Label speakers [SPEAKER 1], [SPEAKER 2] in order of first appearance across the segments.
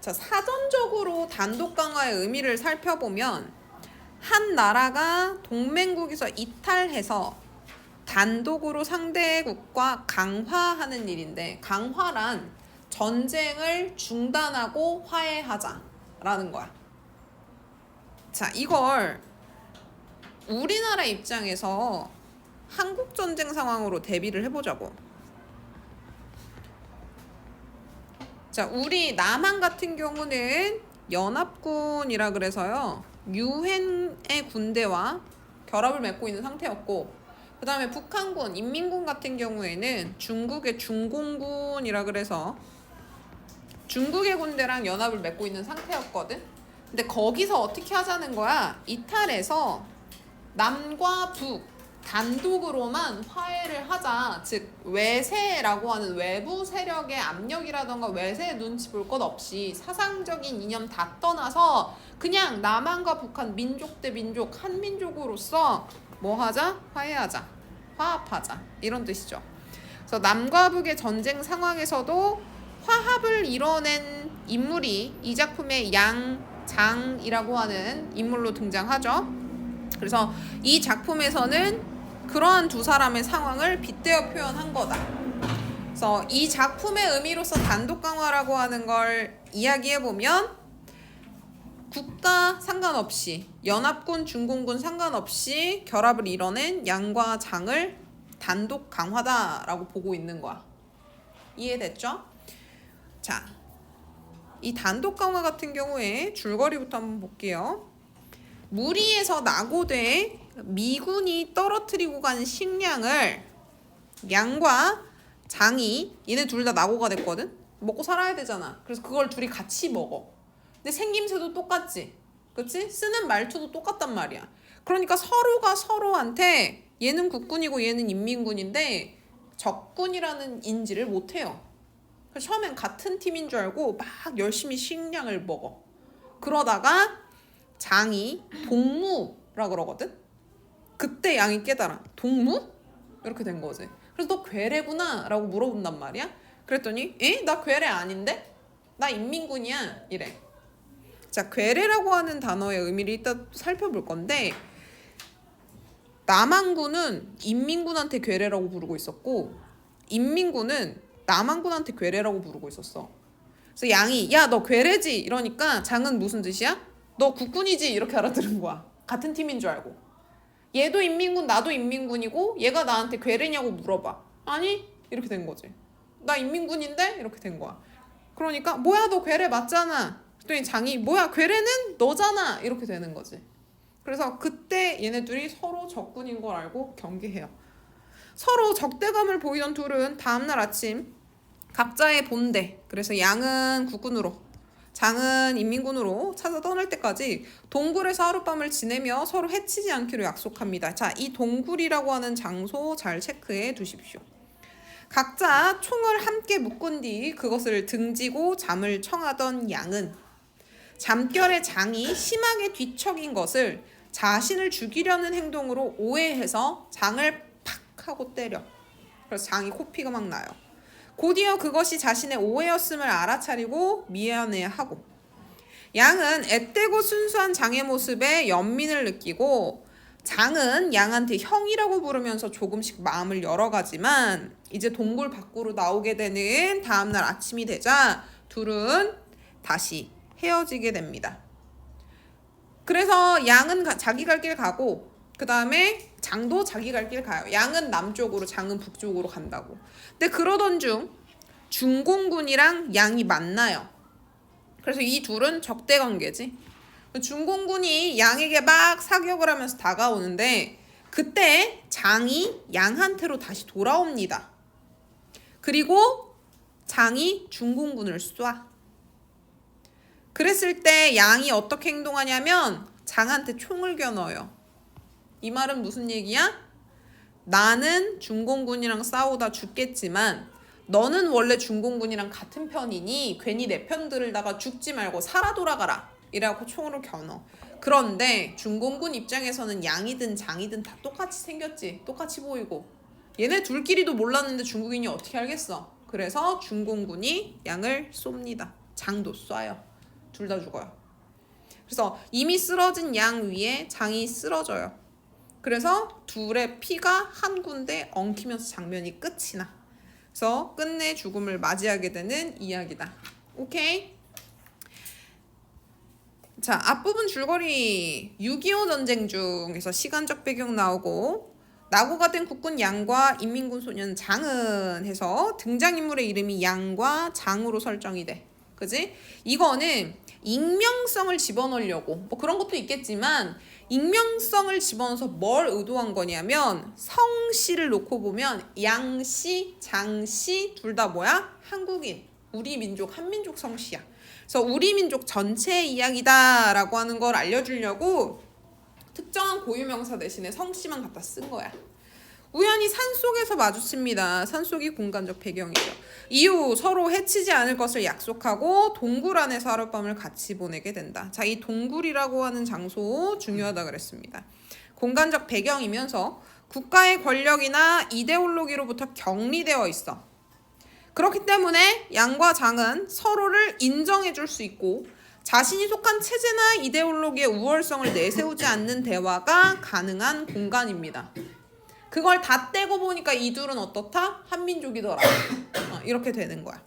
[SPEAKER 1] 자, 사전적으로 단독 강화의 의미를 살펴보면 한 나라가 동맹국에서 이탈해서 단독으로 상대국과 강화하는 일인데, 강화란 전쟁을 중단하고 화해하자라는 거야. 자, 이걸 우리나라 입장에서 한국 전쟁 상황으로 대비를 해보자고. 자, 우리 남한 같은 경우는 연합군이라 그래서요, 유엔의 군대와 결합을 맺고 있는 상태였고, 그 다음에 북한군, 인민군 같은 경우에는 중국의 중공군이라 그래서 중국의 군대랑 연합을 맺고 있는 상태였거든. 근데 거기서 어떻게 하자는 거야? 이탈해서 남과 북 단독으로만 화해를 하자. 즉 외세라고 하는 외부 세력의 압력이라던가 외세의 눈치 볼 것 없이 사상적인 이념 다 떠나서 그냥 남한과 북한 민족 대 민족 한민족으로서 뭐 하자? 화해하자. 화합하자. 이런 뜻이죠. 그래서 남과 북의 전쟁 상황에서도 화합을 이뤄낸 인물이 이 작품의 양장이라고 하는 인물로 등장하죠. 그래서 이 작품에서는 그러한 두 사람의 상황을 빗대어 표현한 거다. 그래서 이 작품의 의미로서 단독 강화라고 하는 걸 이야기해보면 국가 상관없이, 연합군, 중공군 상관없이 결합을 이뤄낸 양과 장을 단독 강화다라고 보고 있는 거야. 이해됐죠? 자, 이 단독 강화 같은 경우에 줄거리부터 한번 볼게요. 무리에서 낙오돼 미군이 떨어뜨리고 간 식량을 양과 장이, 얘네 둘 다 낙오가 됐거든? 먹고 살아야 되잖아. 그래서 그걸 둘이 같이 먹어. 근데 생김새도 똑같지? 그치? 쓰는 말투도 똑같단 말이야. 그러니까 서로가 서로한테 얘는 국군이고 얘는 인민군인데 적군이라는 인지를 못해요. 그래서 처음엔 같은 팀인 줄 알고 막 열심히 식량을 먹어. 그러다가 장이 동무라 그러거든? 그때 양이 깨달아. 동무? 이렇게 된 거지. 그래서 너 괴뢰구나 라고 물어본단 말이야. 그랬더니 에? 나 괴뢰 아닌데? 나 인민군이야. 이래. 자, 괴뢰라고 하는 단어의 의미를 이따 살펴볼 건데, 남한군은 인민군한테 괴뢰라고 부르고 있었고 인민군은 남한군한테 괴뢰라고 부르고 있었어. 그래서 양이 야, 너 괴뢰지? 이러니까 장은 무슨 뜻이야? 너 국군이지? 이렇게 알아들은 거야. 같은 팀인 줄 알고. 얘도 인민군, 나도 인민군이고 얘가 나한테 괴뢰냐고 물어봐. 아니? 이렇게 된 거지. 나 인민군인데? 이렇게 된 거야. 그러니까 뭐야, 너 괴뢰 맞잖아. 그랬더니 장이 뭐야, 괴뢰는 너잖아. 이렇게 되는 거지. 그래서 그때 얘네들이 서로 적군인 걸 알고 경계해요. 서로 적대감을 보이던 둘은 다음날 아침 각자의 본대, 그래서 양은 국군으로, 장은 인민군으로 찾아 떠날 때까지 동굴에서 하룻밤을 지내며 서로 해치지 않기로 약속합니다. 자, 이 동굴이라고 하는 장소 잘 체크해 두십시오. 각자 총을 함께 묶은 뒤 그것을 등지고 잠을 청하던 양은 잠결에 장이 심하게 뒤척인 것을 자신을 죽이려는 행동으로 오해해서 장을 팍 하고 때려. 그래서 장이 코피가 막 나요. 곧이어 그것이 자신의 오해였음을 알아차리고 미안해하고, 양은 앳되고 순수한 장의 모습에 연민을 느끼고 장은 양한테 형이라고 부르면서 조금씩 마음을 열어가지만 이제 동굴 밖으로 나오게 되는 다음날 아침이 되자 둘은 다시 헤어지게 됩니다. 그래서 양은 자기 갈 길 가고 그 다음에 장도 자기 갈 길 가요. 양은 남쪽으로, 장은 북쪽으로 간다고. 근데 그러던 중 중공군이랑 양이 만나요. 그래서 이 둘은 적대 관계지. 중공군이 양에게 막 사격을 하면서 다가오는데 그때 장이 양한테로 다시 돌아옵니다. 그리고 장이 중공군을 쏴. 그랬을 때 양이 어떻게 행동하냐면 장한테 총을 겨눠요. 이 말은 무슨 얘기야? 나는 중공군이랑 싸우다 죽겠지만 너는 원래 중공군이랑 같은 편이니 괜히 내 편 들다가 죽지 말고 살아 돌아가라. 이라고 총으로 겨눠. 그런데 중공군 입장에서는 양이든 장이든 다 똑같이 생겼지. 똑같이 보이고. 얘네 둘끼리도 몰랐는데 중국인이 어떻게 알겠어. 그래서 중공군이 양을 쏩니다. 장도 쏴요. 둘 다 죽어요. 그래서 이미 쓰러진 양 위에 장이 쓰러져요. 그래서 둘의 피가 한 군데 엉키면서 장면이 끝이 나. 그래서 끝내 죽음을 맞이하게 되는 이야기다. 오케이? 자, 앞부분 줄거리 6.25 전쟁 중에서 시간적 배경 나오고 낙오가 된 국군 양과 인민군 소년 장은 해서 등장인물의 이름이 양과 장으로 설정이 돼. 그지? 이거는 익명성을 집어넣으려고 뭐 그런 것도 있겠지만 익명성을 집어넣어서 뭘 의도한 거냐면 성씨를 놓고 보면 양씨, 장씨 둘 다 뭐야? 한국인. 우리 민족, 한민족 성씨야. 그래서 우리 민족 전체의 이야기다 라고 하는 걸 알려주려고 특정한 고유명사 대신에 성씨만 갖다 쓴 거야. 우연히 산속에서 마주칩니다. 산속이 공간적 배경이죠. 이후 서로 해치지 않을 것을 약속하고 동굴 안에서 하룻밤을 같이 보내게 된다. 자, 이 동굴이라고 하는 장소 중요하다 그랬습니다. 공간적 배경이면서 국가의 권력이나 이데올로기로부터 격리되어 있어. 그렇기 때문에 양과 장은 서로를 인정해 줄 수 있고 자신이 속한 체제나 이데올로기의 우월성을 내세우지 않는 대화가 가능한 공간입니다. 그걸 다 떼고 보니까 이 둘은 어떻다? 한민족이더라. 이렇게 되는 거야.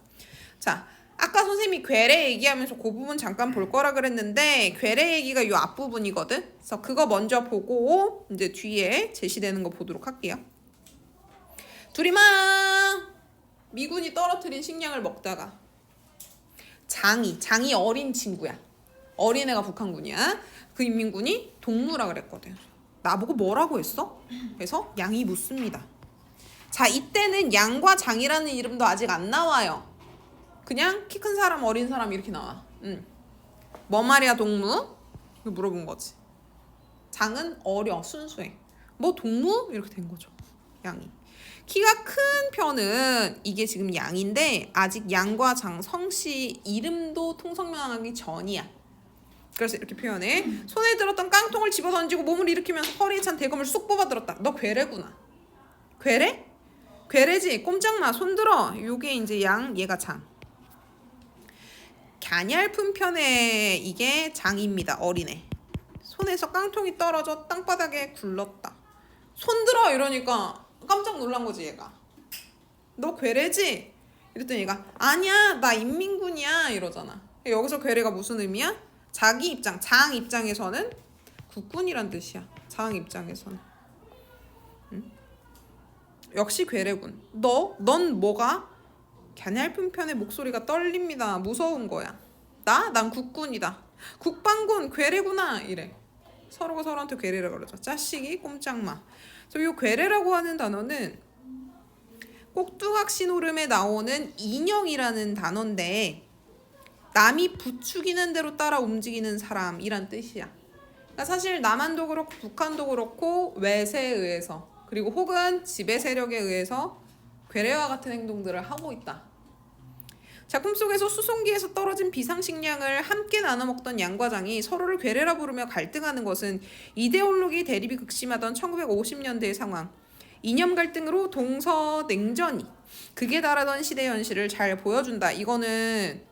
[SPEAKER 1] 자, 아까 선생님이 괴뢰 얘기하면서 그 부분 잠깐 볼 거라 그랬는데 괴뢰 얘기가 이 앞부분이거든. 그래서 그거 먼저 보고 이제 뒤에 제시되는 거 보도록 할게요. 둘이 막 미군이 떨어뜨린 식량을 먹다가 장이 어린 친구야. 어린애가 북한군이야. 그 인민군이 동무라 그랬거든. 나보고 뭐라고 했어? 그래서 양이 묻습니다. 자, 이때는 양과 장이라는 이름도 아직 안 나와요. 그냥 키 큰 사람, 어린 사람 이렇게 나와. 뭐 말이야 동무? 이거 물어본 거지. 장은 어려, 순수해. 뭐 동무? 이렇게 된 거죠. 양이. 키가 큰 편은 이게 지금 양인데 아직 양과 장 성씨 이름도 통성명하기 전이야. 그래서 이렇게 표현해. 손에 들었던 깡통을 집어던지고 몸을 일으키면서 허리에 찬 대검을 쑥 뽑아들었다. 너 괴뢰구나. 괴뢰? 괴뢰지. 꼼짝마. 손 들어. 요게 이제 양, 얘가 장. 갸냘픈 편에 이게 장입니다. 어린애. 손에서 깡통이 떨어져 땅바닥에 굴렀다. 손 들어 이러니까 깜짝 놀란 거지 얘가. 너 괴뢰지? 이랬더니 얘가 아니야 나 인민군이야 이러잖아. 여기서 괴뢰가 무슨 의미야? 자기 입장, 장 입장에서는 국군이란 뜻이야. 장 입장에서는. 역시 괴뢰군. 넌 뭐가? 갸냘픈 편의 목소리가 떨립니다. 무서운 거야. 난 국군이다. 국방군 괴뢰구나 이래. 서로가 서로한테 괴뢰라고 그러죠. 짜식이 꼼짝마. 그래서 이 괴뢰라고 하는 단어는 꼭두각시 노름에 나오는 인형이라는 단어인데 남이 부추기는 대로 따라 움직이는 사람이란 뜻이야. 그러니까 사실 남한도 그렇고 북한도 그렇고 외세에 의해서 그리고 혹은 지배 세력에 의해서 괴뢰와 같은 행동들을 하고 있다. 작품 속에서 수송기에서 떨어진 비상식량을 함께 나눠 먹던 양과 장이 서로를 괴뢰라 부르며 갈등하는 것은 이데올로기 대립이 극심하던 1950년대의 상황. 이념 갈등으로 동서냉전이 극에 달하던 시대 현실을 잘 보여준다. 이거는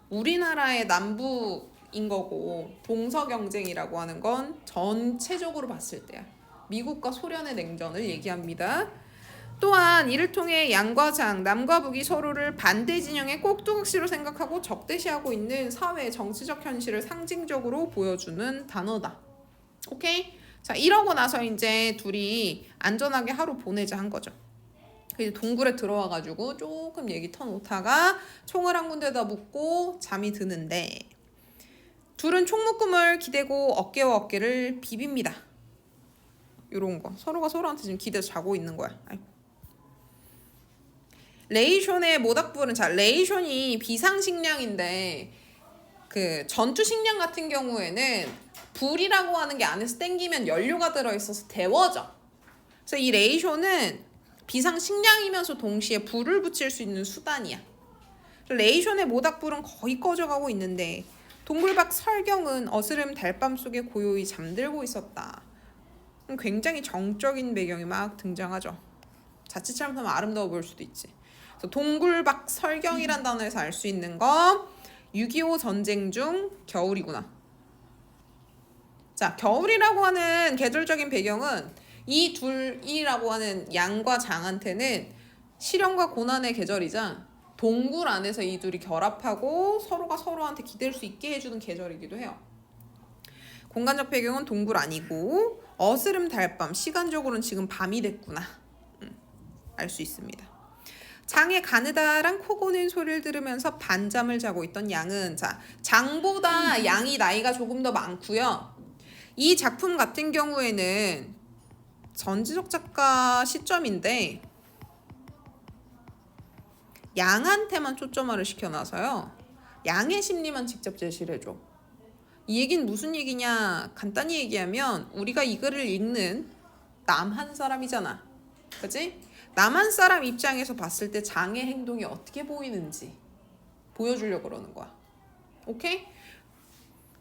[SPEAKER 1] 우리나라의 남북인 거고 동서경쟁이라고 하는 건 전체적으로 봤을 때야. 미국과 소련의 냉전을 얘기합니다. 또한 이를 통해 양과 장, 남과 북이 서로를 반대 진영의 꼭두각시로 생각하고 적대시하고 있는 사회의 정치적 현실을 상징적으로 보여주는 단어다. 오케이? 자, 이러고 나서 이제 둘이 안전하게 하루 보내자 한 거죠. 이제 동굴에 들어와가지고 조금 얘기 터놓다가 총을 한 군데다 묶고 잠이 드는데 둘은 총 묶음을 기대고 어깨와 어깨를 비빕니다. 요런 거. 서로가 서로한테 지금 기대서 자고 있는 거야. 아이고. 레이숀의 모닥불은 자 레이숀이 비상식량인데 그 전투식량 같은 경우에는 불이라고 하는 게 안에서 땡기면 연료가 들어있어서 데워져. 그래서 이 레이숀은 비상식량이면서 동시에 불을 붙일 수 있는 수단이야. 레이숀의 모닥불은 거의 꺼져가고 있는데 동굴 밖 설경은 어스름 달밤 속에 고요히 잠들고 있었다. 굉장히 정적인 배경이 막 등장하죠. 자칫 잘못하면 아름다워 보일 수도 있지. 그래서 동굴 밖 설경이란 단어에서 알 수 있는 거 6.25 전쟁 중 겨울이구나. 자, 겨울이라고 하는 계절적인 배경은 이 둘이라고 하는 양과 장한테는 시련과 고난의 계절이자 동굴 안에서 이 둘이 결합하고 서로가 서로한테 기댈 수 있게 해주는 계절이기도 해요. 공간적 배경은 동굴 아니고 어스름 달밤, 시간적으로는 지금 밤이 됐구나. 알 수 있습니다. 장의 가느다란 코 고는 소리를 들으면서 반잠을 자고 있던 양은, 자, 장보다 양이 나이가 조금 더 많고요. 이 작품 같은 경우에는 전지적 작가 시점인데 양한테만 초점화를 시켜놔서요. 양의 심리만 직접 제시를 해줘. 이 얘기는 무슨 얘기냐? 간단히 얘기하면 우리가 이 글을 읽는 남 한 사람이잖아. 그치? 남 한 사람 입장에서 봤을 때 장의 행동이 어떻게 보이는지 보여주려고 그러는 거야. 오케이?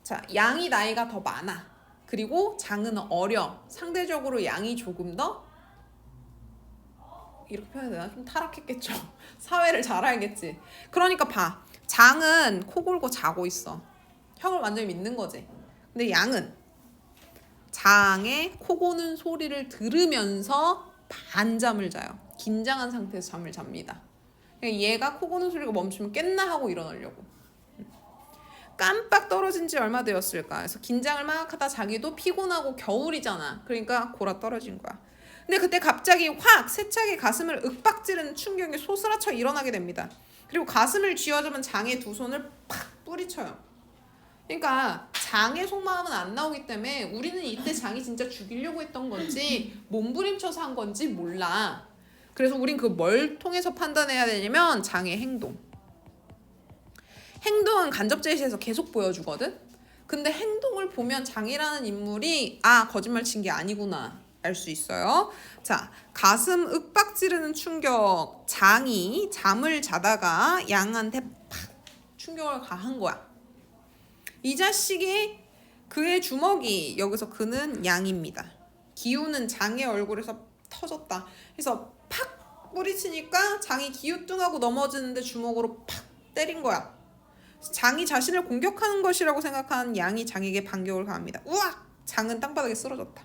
[SPEAKER 1] 자, 양이 나이가 더 많아. 그리고 장은 어려. 상대적으로 양이 조금 더 이렇게 표현해야 되나? 좀 타락했겠죠. 사회를 잘 알겠지. 그러니까 봐. 장은 코 골고 자고 있어. 형을 완전히 믿는 거지. 근데 양은 장의 코 고는 소리를 들으면서 반잠을 자요. 긴장한 상태에서 잠을 잡니다. 얘가 코 고는 소리가 멈추면 깼나 하고 일어나려고. 깜빡 떨어진 지 얼마 되었을까. 그래서 긴장을 막 하다 자기도 피곤하고 겨울이잖아. 그러니까 골아 떨어진 거야. 근데 그때 갑자기 확 세차게 가슴을 윽박지르는 충격에 소스라쳐 일어나게 됩니다. 그리고 가슴을 쥐어잡은 장의 두 손을 팍 뿌리쳐요. 그러니까 장의 속마음은 안 나오기 때문에 우리는 이때 장이 진짜 죽이려고 했던 건지 몸부림쳐서 한 건지 몰라. 그래서 우린 그 뭘 통해서 판단해야 되냐면 장의 행동. 행동은 간접 제시에서 계속 보여주거든. 근데 행동을 보면 장이라는 인물이 거짓말 친 게 아니구나 알 수 있어요. 자, 가슴 윽박지르는 충격. 장이 잠을 자다가 양한테 팍 충격을 가한 거야. 이 자식이 그의 주먹이, 여기서 그는 양입니다. 기우는 장의 얼굴에서 터졌다. 그래서 팍 뿌리치니까 장이 기우뚱하고 넘어지는데 주먹으로 팍 때린 거야. 장이 자신을 공격하는 것이라고 생각한 양이 장에게 반격을 가합니다. 우악! 장은 땅바닥에 쓰러졌다.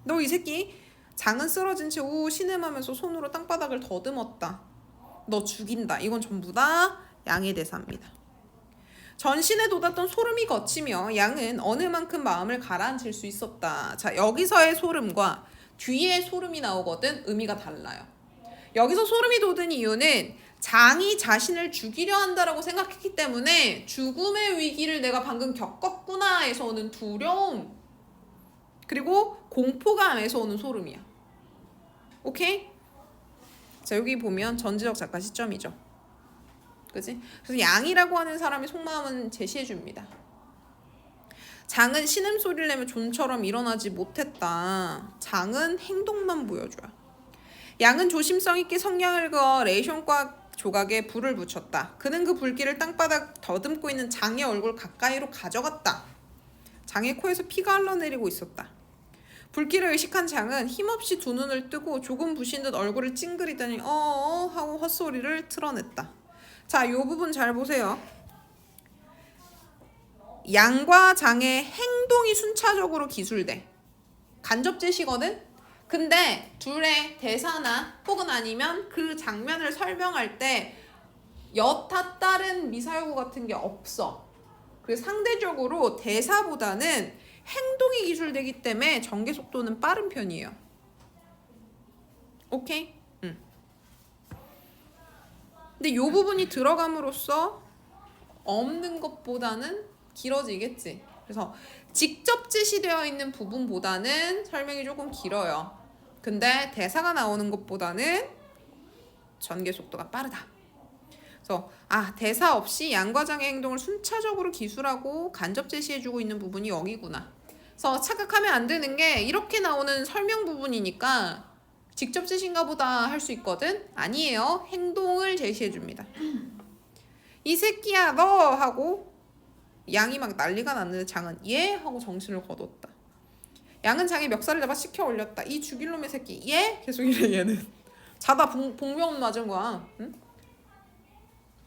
[SPEAKER 1] 너 이 새끼! 장은 쓰러진 채 우 신음하면서 손으로 땅바닥을 더듬었다. 너 죽인다. 이건 전부 다 양의 대사입니다. 전신에 돋았던 소름이 거치며 양은 어느 만큼 마음을 가라앉힐 수 있었다. 자, 여기서의 소름과 뒤에 소름이 나오거든 의미가 달라요. 여기서 소름이 돋은 이유는 장이 자신을 죽이려 한다라고 생각했기 때문에 죽음의 위기를 내가 방금 겪었구나에서 오는 두려움, 그리고 공포감에서 오는 소름이야. 오케이? 자, 여기 보면 전지적 작가 시점이죠. 그치? 그래서 양이라고 하는 사람의 속마음은 제시해줍니다. 장은 신음소리를 내며 좀처럼 일어나지 못했다. 장은 행동만 보여줘요. 양은 조심성 있게 성냥을 그어 레이션과 조각에 불을 붙였다. 그는 그 불길을 땅바닥 더듬고 있는 장의 얼굴 가까이로 가져갔다. 장의 코에서 피가 흘러내리고 있었다. 불길을 의식한 장은 힘없이 두 눈을 뜨고 조금 부신 듯 얼굴을 찡그리더니 하고 헛소리를 틀어냈다. 자, 요 부분 잘 보세요. 양과 장의 행동이 순차적으로 기술돼. 간접 제시거든? 근데 둘의 대사나 혹은 아니면 그 장면을 설명할 때 여타 다른 미사여구 같은 게 없어. 그래서 상대적으로 대사보다는 행동이 기술되기 때문에 전개 속도는 빠른 편이에요. 오케이? 근데 요 부분이 들어감으로써 없는 것보다는 길어지겠지. 그래서 직접 제시되어 있는 부분보다는 설명이 조금 길어요. 근데 대사가 나오는 것보다는 전개 속도가 빠르다. 그래서 대사 없이 양과 장의 행동을 순차적으로 기술하고 간접 제시해주고 있는 부분이 여기구나. 그래서 착각하면 안 되는 게 이렇게 나오는 설명 부분이니까 직접 제시인가 보다 할 수 있거든? 아니에요. 행동을 제시해줍니다. 이 새끼야 너! 하고 양이 막 난리가 났는데 장은 예? 하고 정신을 거뒀다. 양은 장의 멱살을 잡아 시켜 올렸다. 이 죽일 놈의 새끼 예? 계속 이래 얘는. 자다 복면 맞은 거야. 응?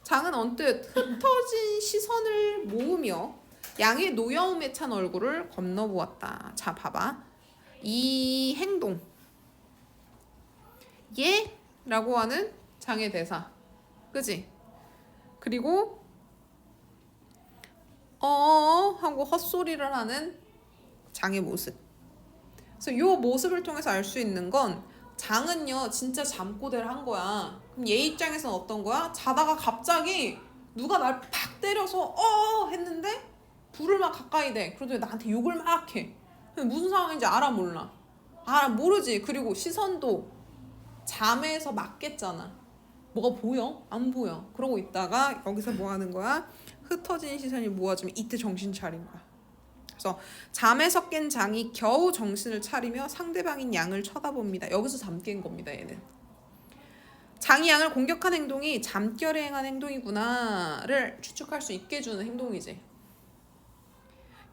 [SPEAKER 1] 장은 언뜻 흩어진 시선을 모으며 양의 노여움에 찬 얼굴을 건너보았다. 자, 봐봐. 이 행동 얘라고 하는 장의 대사, 그지? 그리고 하고 헛소리를 하는 장의 모습. 그래서 이 모습을 통해서 알 수 있는 건 장은요 진짜 잠꼬대를 한 거야. 그럼 얘 입장에서는 어떤 거야? 자다가 갑자기 누가 날 팍 때려서 했는데 불을 막 가까이 대. 그러더니 나한테 욕을 막 해. 무슨 상황인지 알아 몰라? 알아 모르지. 그리고 시선도 잠에서 맞겠잖아. 뭐가 보여? 안 보여. 그러고 있다가 여기서 뭐 하는 거야? 흩어진 시선이 모아지면 이때 정신 차린 거야. 그래서 잠에서 깬 장이 겨우 정신을 차리며 상대방인 양을 쳐다봅니다. 여기서 잠 깬 겁니다. 얘는. 장이 양을 공격한 행동이 잠결에 행한 행동이구나를 추측할 수 있게 해주는 행동이지.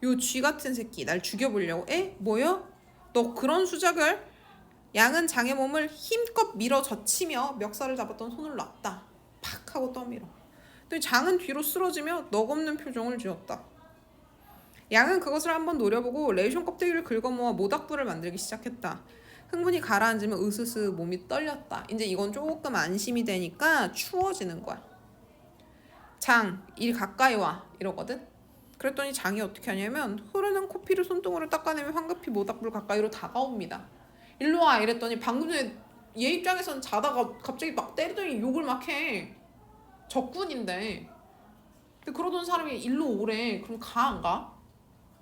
[SPEAKER 1] 요 쥐 같은 새끼 날 죽여보려고. 뭐야? 너 그런 수작을? 양은 장의 몸을 힘껏 밀어 젖히며 멱살을 잡았던 손을 놨다. 팍 하고 떠밀어. 또 장은 뒤로 쓰러지며 넋없는 표정을 지었다. 양은 그것을 한번 노려보고 레이션 껍데기를 긁어모아 모닥불을 만들기 시작했다. 흥분이 가라앉으면 으스스 몸이 떨렸다. 이제 이건 조금 안심이 되니까 추워지는 거야. 장, 이리 가까이 와 이러거든. 그랬더니 장이 어떻게 하냐면 흐르는 코피를 손등으로 닦아내며 황급히 모닥불 가까이로 다가옵니다. 일로 와 이랬더니 방금 전에 얘 입장에서는 자다가 갑자기 막 때리더니 욕을 막 해. 적군인데. 근데 그러던 사람이 일로 오래. 그럼 가 안 가?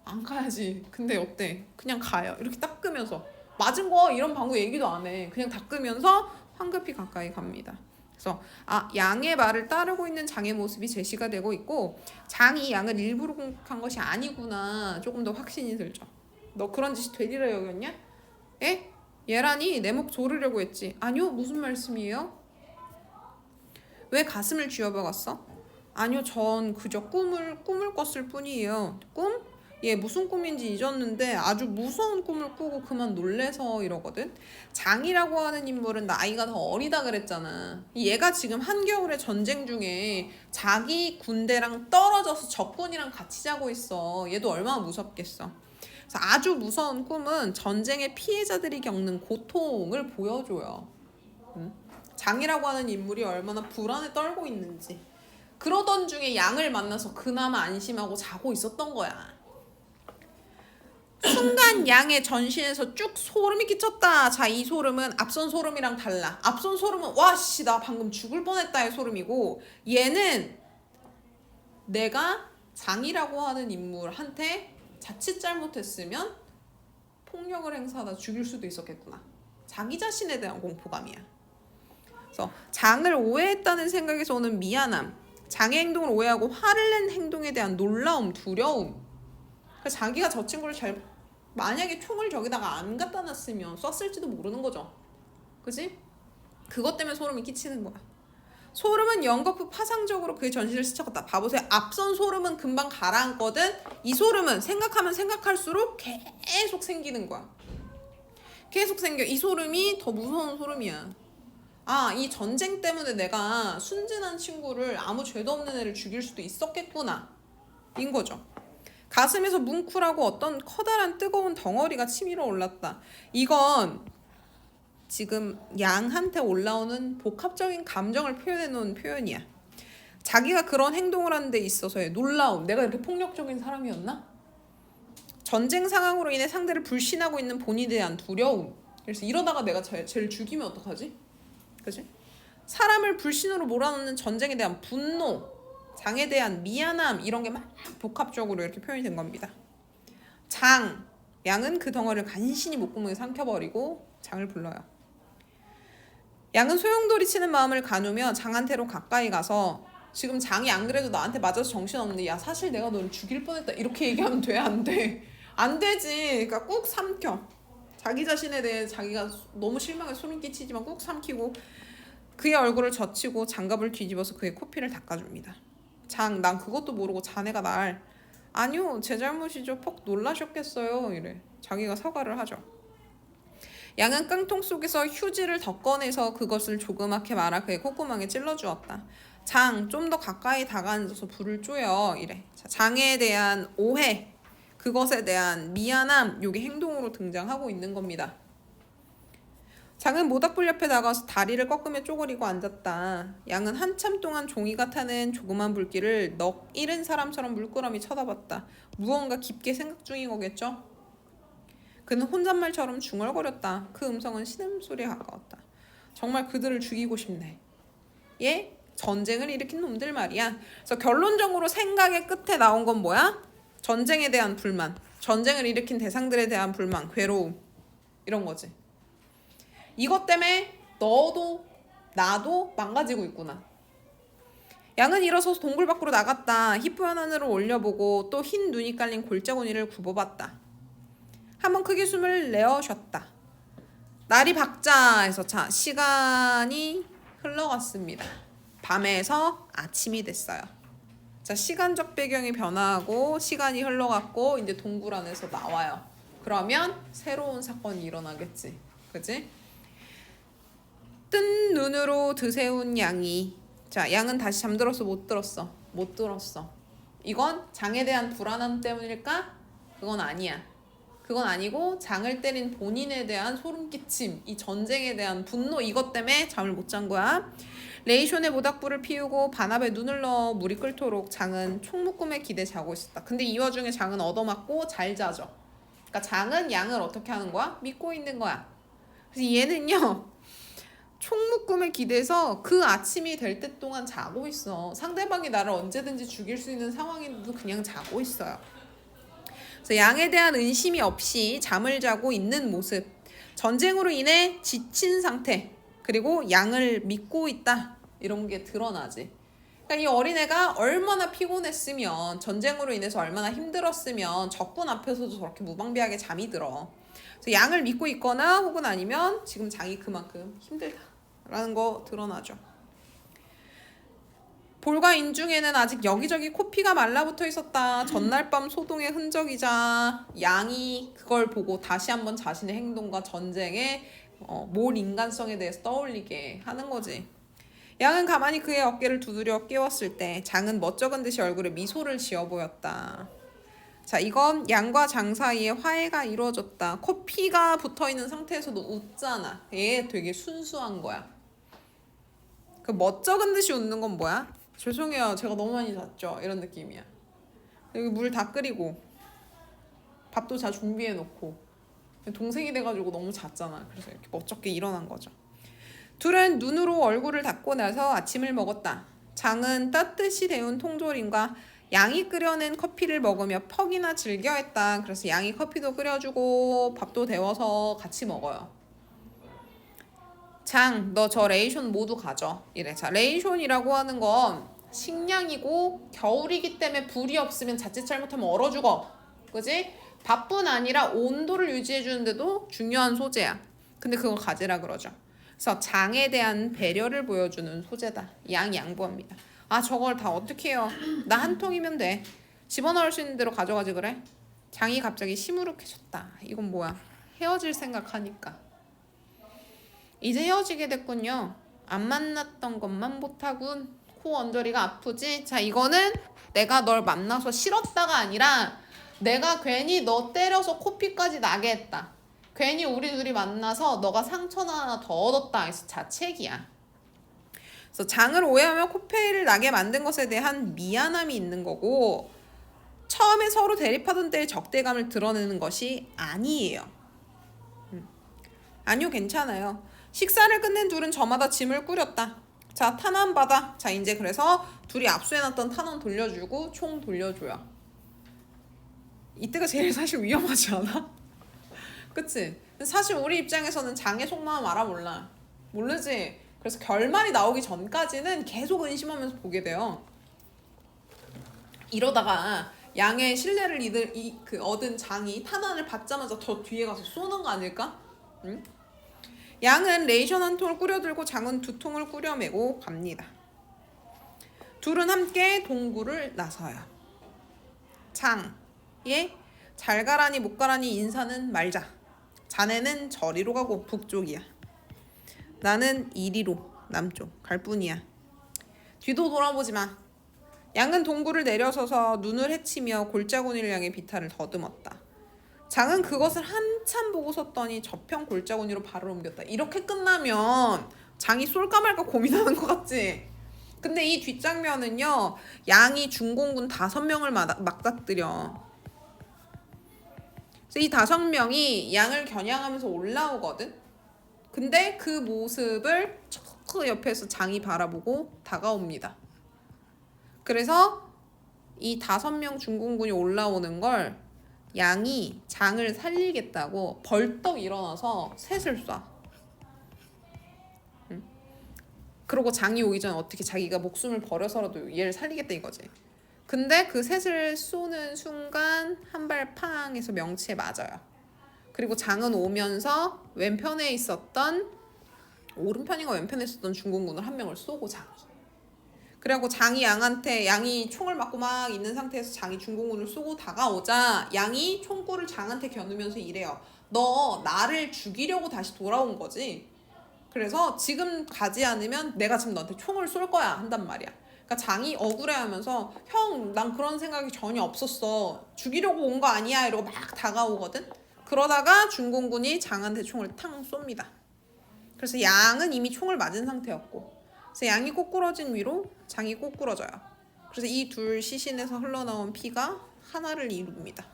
[SPEAKER 1] 안 가야지. 근데 어때? 그냥 가요. 이렇게 닦으면서. 맞은 거 이런 방구 얘기도 안 해. 그냥 닦으면서 황급히 가까이 갑니다. 그래서 양의 말을 따르고 있는 장의 모습이 제시가 되고 있고 장이 양을 일부러 공격한 것이 아니구나 조금 더 확신이 들죠. 너 그런 짓이 되리라 여겼냐? 얘라니 내 목 조르려고 했지. 아니요 무슨 말씀이에요? 왜 가슴을 쥐어박았어? 아니요 전 그저 꿈을 꿨을 뿐이에요. 꿈? 얘 무슨 꿈인지 잊었는데 아주 무서운 꿈을 꾸고 그만 놀래서 이러거든. 장이라고 하는 인물은 나이가 더 어리다 그랬잖아. 얘가 지금 한겨울의 전쟁 중에 자기 군대랑 떨어져서 적군이랑 같이 자고 있어. 얘도 얼마나 무섭겠어. 그래서 아주 무서운 꿈은 전쟁의 피해자들이 겪는 고통을 보여줘요. 장이라고 하는 인물이 얼마나 불안에 떨고 있는지. 그러던 중에 양을 만나서 그나마 안심하고 자고 있었던 거야. 순간 양의 전신에서 쭉 소름이 끼쳤다. 자, 이 소름은 앞선 소름이랑 달라. 앞선 소름은 와씨 나 방금 죽을 뻔했다의 소름이고 얘는 내가 장이라고 하는 인물한테 자칫 잘못했으면 폭력을 행사하다 죽일 수도 있었겠구나. 자기 자신에 대한 공포감이야. 그래서 장을 오해했다는 생각에서 오는 미안함, 장의 행동을 오해하고 화를 낸 행동에 대한 놀라움, 두려움. 그러니까 자기가 저 친구를 만약에 총을 저기다가 안 갖다 놨으면 쐈을지도 모르는 거죠. 그지? 그것 때문에 소름이 끼치는 거야. 소름은 연거푸 파상적으로 그의 전신을 스쳐갔다. 봐보세요. 앞선 소름은 금방 가라앉거든. 이 소름은 생각하면 생각할수록 계속 생기는 거야. 계속 생겨. 이 소름이 더 무서운 소름이야. 이 전쟁 때문에 내가 순진한 친구를 아무 죄도 없는 애를 죽일 수도 있었겠구나. 인 거죠. 가슴에서 뭉클하고 어떤 커다란 뜨거운 덩어리가 치밀어 올랐다. 이건 지금 양한테 올라오는 복합적인 감정을 표현해 놓은 표현이야. 자기가 그런 행동을 하는 데 있어서의 놀라움. 내가 이렇게 폭력적인 사람이었나? 전쟁 상황으로 인해 상대를 불신하고 있는 본인에 대한 두려움. 그래서 이러다가 내가 쟤를 죽이면 어떡하지? 그치? 사람을 불신으로 몰아넣는 전쟁에 대한 분노, 장에 대한 미안함 이런 게 막 복합적으로 이렇게 표현이 된 겁니다. 양은 그 덩어리를 간신히 목구멍에 삼켜버리고 장을 불러요. 양은 소용돌이 치는 마음을 가누며 장한테로 가까이 가서 지금 장이 안 그래도 나한테 맞아서 정신없는데 야 사실 내가 너를 죽일 뻔했다 이렇게 얘기하면 돼? 안 돼? 안 되지. 그러니까 꾹 삼켜. 자기 자신에 대해 자기가 너무 실망해 소름 끼치지만 꾹 삼키고 그의 얼굴을 젖히고 장갑을 뒤집어서 그의 코피를 닦아줍니다. 난 그것도 모르고 자네가 날 아니요 제 잘못이죠 퍽 놀라셨겠어요 이래. 자기가 사과를 하죠. 양은 깡통 속에서 휴지를 더 꺼내서 그것을 조그맣게 말아 그의 콧구멍에 찔러주었다. 장, 좀 더 가까이 다가앉아서 불을 쪼여. 이래. 자, 장에 대한 오해, 그것에 대한 미안함, 요게 행동으로 등장하고 있는 겁니다. 장은 모닥불 옆에 나가서 다리를 꺾으며 쪼그리고 앉았다. 양은 한참 동안 종이가 타는 조그만 불길을 넋 잃은 사람처럼 물끄러미 쳐다봤다. 무언가 깊게 생각 중인 거겠죠? 그는 혼잣말처럼 중얼거렸다. 그 음성은 신음소리에 가까웠다. 정말 그들을 죽이고 싶네. 예? 전쟁을 일으킨 놈들 말이야. 그래서 결론적으로 생각의 끝에 나온 건 뭐야? 전쟁에 대한 불만, 전쟁을 일으킨 대상들에 대한 불만, 괴로움, 이런 거지. 이것 때문에 너도 나도 망가지고 있구나. 양은 일어서서 동굴 밖으로 나갔다. 희뿌연 하늘을 올려보고 또 흰 눈이 깔린 골짜구니를 굽어봤다. 한번 크게 숨을 내어 쉬었다. 날이 밝자해서 자 시간이 흘러갔습니다. 밤에서 아침이 됐어요. 자 시간적 배경이 변화하고 시간이 흘러갔고 이제 동굴 안에서 나와요. 그러면 새로운 사건이 일어나겠지. 그지? 뜬 눈으로 드세운 양이 자 양은 다시 잠들어서 못 들었어. 이건 장에 대한 불안함 때문일까? 그건 아니야. 그건 아니고 장을 때린 본인에 대한 소름끼침, 이 전쟁에 대한 분노 이것 때문에 잠을 못 잔 거야. 레이션의 모닥불을 피우고 반합에 눈을 넣어 물이 끓도록 장은 총묶음에 기대 자고 있었다. 근데 이 와중에 장은 얻어맞고 잘 자죠. 그러니까 장은 양을 어떻게 하는 거야? 믿고 있는 거야. 그래서 얘는요. 총묶음에 기대서 그 아침이 될 때 동안 자고 있어. 상대방이 나를 언제든지 죽일 수 있는 상황인데도 그냥 자고 있어요. 그래서 양에 대한 의심이 없이 잠을 자고 있는 모습, 전쟁으로 인해 지친 상태, 그리고 양을 믿고 있다 이런 게 드러나지. 그러니까 이 어린애가 얼마나 피곤했으면 전쟁으로 인해서 얼마나 힘들었으면 적군 앞에서도 저렇게 무방비하게 잠이 들어. 그래서 양을 믿고 있거나 혹은 아니면 지금 장이 그만큼 힘들다라는 거 드러나죠. 볼과 인중에는 아직 여기저기 코피가 말라붙어 있었다. 전날 밤 소동의 흔적이자 양이 그걸 보고 다시 한번 자신의 행동과 전쟁의 몰 인간성에 대해서 떠올리게 하는 거지. 양은 가만히 그의 어깨를 두드려 깨웠을 때 장은 멋쩍은 듯이 얼굴에 미소를 지어 보였다. 자, 이건 양과 장 사이에 화해가 이루어졌다. 코피가 붙어있는 상태에서도 웃잖아. 얘 되게 순수한 거야. 그 멋쩍은 듯이 웃는 건 뭐야? 죄송해요. 제가 너무 많이 잤죠. 이런 느낌이야. 여기 물 다 끓이고 밥도 다 준비해 놓고 동생이 돼가지고 너무 잤잖아. 그래서 이렇게 멋쩍게 일어난 거죠. 둘은 눈으로 얼굴을 닦고 나서 아침을 먹었다. 장은 따뜻이 데운 통조림과 양이 끓여낸 커피를 먹으며 퍽이나 즐겨했다. 그래서 양이 커피도 끓여주고 밥도 데워서 같이 먹어요. 장, 너 저 레이션 모두 가져. 이래. 자, 레이션이라고 하는 건 식량이고 겨울이기 때문에 불이 없으면 자칫 잘못하면 얼어 죽어. 그지? 밥뿐 아니라 온도를 유지해 주는데도 중요한 소재야. 근데 그걸 가지라 그러죠. 그래서 장에 대한 배려를 보여주는 소재다. 양이 양보합니다. 아, 저걸 다 어떻게 해요? 나 한 통이면 돼. 집어넣을 수 있는 대로 가져가지 그래? 장이 갑자기 시무룩해졌다. 이건 뭐야? 헤어질 생각하니까. 이제 헤어지게 됐군요. 안 만났던 것만 못하군. 코 언저리가 아프지? 자, 이거는 내가 널 만나서 싫었다가 아니라 내가 괜히 너 때려서 코피까지 나게 했다. 괜히 우리 둘이 만나서 너가 상처나 하나 더 얻었다 해서 자책이야. 그래서 장을 오해하며 코피를 나게 만든 것에 대한 미안함이 있는 거고 처음에 서로 대립하던 때의 적대감을 드러내는 것이 아니에요. 아니요, 괜찮아요. 식사를 끝낸 둘은 저마다 짐을 꾸렸다. 자, 탄환 받아. 자, 이제 그래서 둘이 압수해놨던 탄환 돌려주고 총 돌려줘요. 이때가 제일 사실 위험하지 않아? 그치? 사실 우리 입장에서는 장의 속마음 알아 몰라? 모르지? 그래서 결말이 나오기 전까지는 계속 의심하면서 보게 돼요. 이러다가 양의 신뢰를 얻은 장이 탄환을 받자마자 저 뒤에 가서 쏘는 거 아닐까? 응? 양은 레이션 한 통을 꾸려들고 장은 두 통을 꾸려매고 갑니다. 둘은 함께 동굴을 나서요. 장, 예? 잘 가라니 못 가라니 인사는 말자. 자네는 저리로 가고 북쪽이야. 나는 이리로 남쪽 갈 뿐이야. 뒤도 돌아보지 마. 양은 동굴을 내려서서 눈을 헤치며 골짜구니를 향해 비탈을 더듬었다. 장은 그것을 한참 보고 섰더니 저편 골짜구니로 발을 옮겼다. 이렇게 끝나면 장이 쏠까 말까 고민하는 것 같지? 근데 이 뒷장면은요, 양이 중공군 5명을 맞닥뜨려. 그래서 이 5명이 양을 겨냥하면서 올라오거든? 근데 그 모습을 저 옆에서 장이 바라보고 다가옵니다. 그래서 이 5명 중공군이 올라오는 걸 양이 장을 살리겠다고 벌떡 일어나서 셋을 쏴. 그러고 장이 오기 전에 어떻게 자기가 목숨을 버려서라도 얘를 살리겠다 이거지. 근데 그 셋을 쏘는 순간 한 발 팡 해서 명치에 맞아요. 그리고 장은 오면서 왼편에 있었던, 오른편인가 왼편에 있었던 중공군을 한 명을 쏘고 장이. 그래갖고 장이 양한테, 양이 총을 맞고 막 있는 상태에서 장이 중공군을 쏘고 다가오자 양이 총구를 장한테 겨누면서 이래요. 너 나를 죽이려고 다시 돌아온 거지? 그래서 지금 가지 않으면 내가 지금 너한테 총을 쏠 거야 한단 말이야. 그러니까 장이 억울해하면서 형, 난 그런 생각이 전혀 없었어. 죽이려고 온 거 아니야 이러고 막 다가오거든. 그러다가 중공군이 장한테 총을 탕 쏩니다. 그래서 양은 이미 총을 맞은 상태였고, 그래서 양이 꼬꾸러진 위로 장이 꼬꾸러져요. 그래서 이 둘 시신에서 흘러나온 피가 하나를 이룹니다.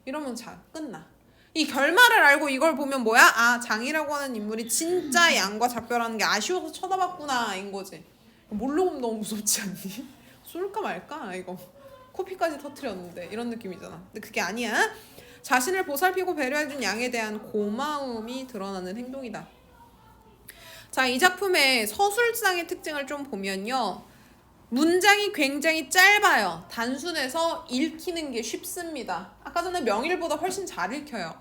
[SPEAKER 1] 이러면 자 끝나. 이 결말을 알고 이걸 보면 뭐야? 아, 장이라고 하는 인물이 진짜 양과 작별하는 게 아쉬워서 쳐다봤구나 인 거지. 뭘로 보면 너무 무섭지 않니? 쏠까 말까 이거. 코피까지 터트렸는데 이런 느낌이잖아. 근데 그게 아니야. 자신을 보살피고 배려해준 양에 대한 고마움이 드러나는 행동이다. 자, 이 작품의 서술상의 특징을 좀 보면요, 문장이 굉장히 짧아요. 단순해서 읽히는 게 쉽습니다. 아까 전에 명일보다 훨씬 잘 읽혀요.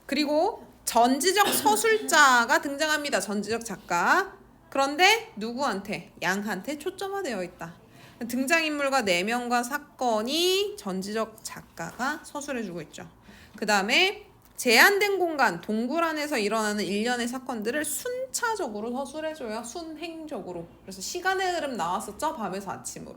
[SPEAKER 1] 그리고 전지적 서술자가 등장합니다. 전지적 작가. 그런데 누구한테? 양한테 초점화되어 있다. 등장인물과 내면과 사건이 전지적 작가가 서술해주고 있죠. 그 다음에 제한된 공간, 동굴 안에서 일어나는 일련의 사건들을 순차적으로 서술해줘요. 순행적으로. 그래서 시간의 흐름 나왔었죠? 밤에서 아침으로.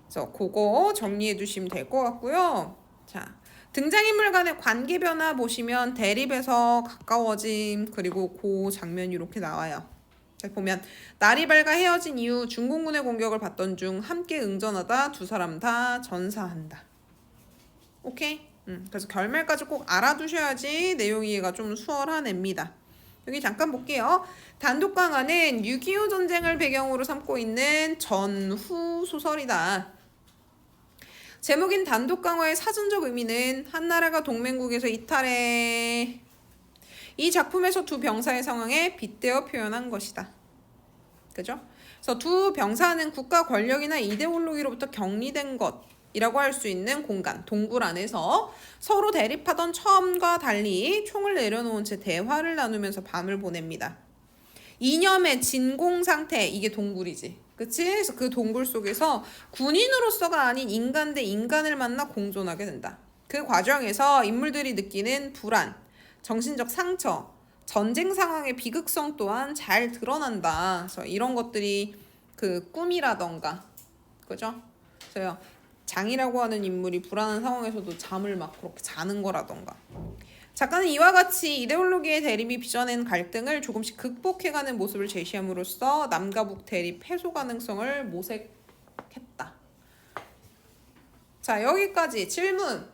[SPEAKER 1] 그래서 그거 정리해 주시면 될 것 같고요. 자, 등장인물 간의 관계 변화 보시면 대립에서 가까워짐, 그리고 그 장면이 이렇게 나와요. 보면 날이 밝아 헤어진 이후 중공군의 공격을 받던 중 함께 응전하다 두 사람 다 전사한다. 오케이? 그래서 결말까지 꼭 알아두셔야지 내용 이해가 좀 수월하냅니다. 여기 잠깐 볼게요. 단독강화는 6.25 전쟁을 배경으로 삼고 있는 전후 소설이다. 제목인 단독강화의 사전적 의미는 한나라가 동맹국에서 이탈해 이 작품에서 두 병사의 상황에 빗대어 표현한 것이다. 그죠? 그래서 두 병사는 국가 권력이나 이데올로기로부터 격리된 것이라고 할 수 있는 공간, 동굴 안에서 서로 대립하던 처음과 달리 총을 내려놓은 채 대화를 나누면서 밤을 보냅니다. 이념의 진공 상태, 이게 동굴이지. 그치? 그래서 그 동굴 속에서 군인으로서가 아닌 인간 대 인간을 만나 공존하게 된다. 그 과정에서 인물들이 느끼는 불안, 정신적 상처, 전쟁 상황의 비극성 또한 잘 드러난다. 그래서 이런 것들이 그 꿈이라던가, 그죠? 그래서 장이라고 하는 인물이 불안한 상황에서도 잠을 막 그렇게 자는 거라던가. 작가는 이와 같이 이데올로기의 대립이 빚어낸 갈등을 조금씩 극복해가는 모습을 제시함으로써 남과 북 대립 해소 가능성을 모색했다. 자, 여기까지 질문.